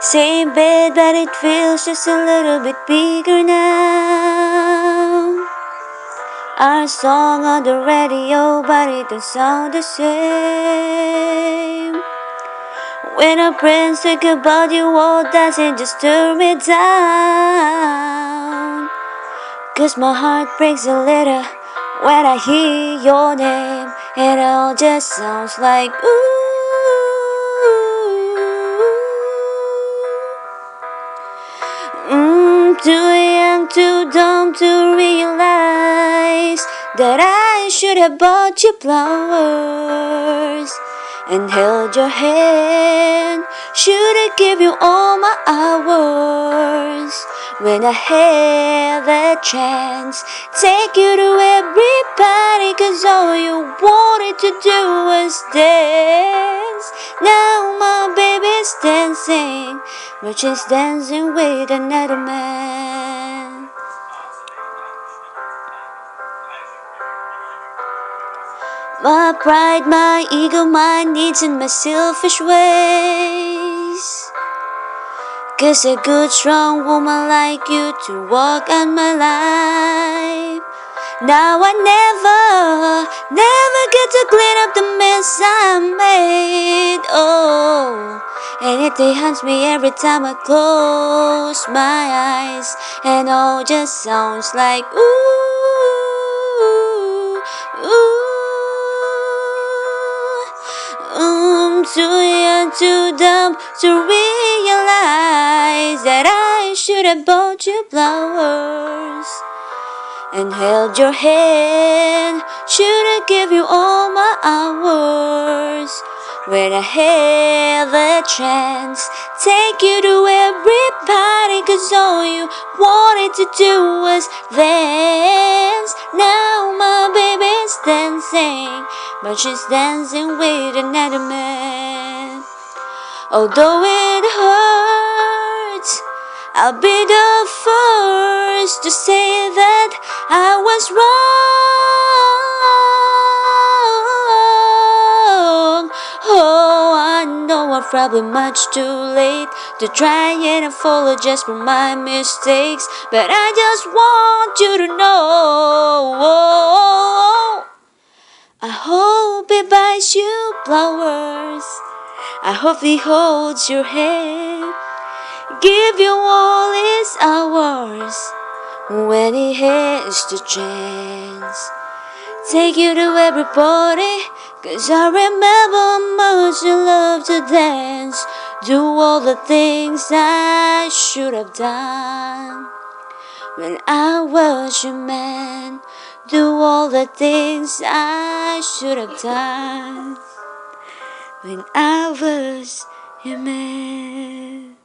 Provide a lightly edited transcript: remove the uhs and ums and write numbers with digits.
Same bed, but it feels just a little bit bigger now. Our song on the radio, but it don't sound the same. When our friends talk about you, all doesn't just turn me down. 'Cause my heart breaks a little when I hear your name. It all just sounds like ooh. Too young, too dumb to realize that I should have bought you flowers and held your hand. Should have give you all my hours when I had the chance. Take you to every party, 'cause all you wanted to do was dance. Now my baby's dancing, but she's dancing with another man. My pride, my ego, my needs, and my selfish ways. 'Cause a good strong woman like you to walk on my life. Now I never get to clean up the mess I made. Oh, and it haunts me every time I close my eyes, and all just sounds like ooh, ooh. Too young, too dumb to realize that I should have bought you flowers and held your hand. Should have give you all my hours when I had the chance. Take you to every party, 'cause all you wanted to do was dance. Now my baby's dancing, but she's dancing with another man. Although it hurts, I'll be the first to say that I was wrong. Oh, I know I'm probably much too late to try and apologize for my mistakes, but I just want you to know. I hope he buys you flowers. I hope he holds your hand, give you all his hours when he has the chance. Take you to every party, 'cause I remember how much you love to dance. Do all the things I should have done when I was your man. Do all the things I should have done when I was your man.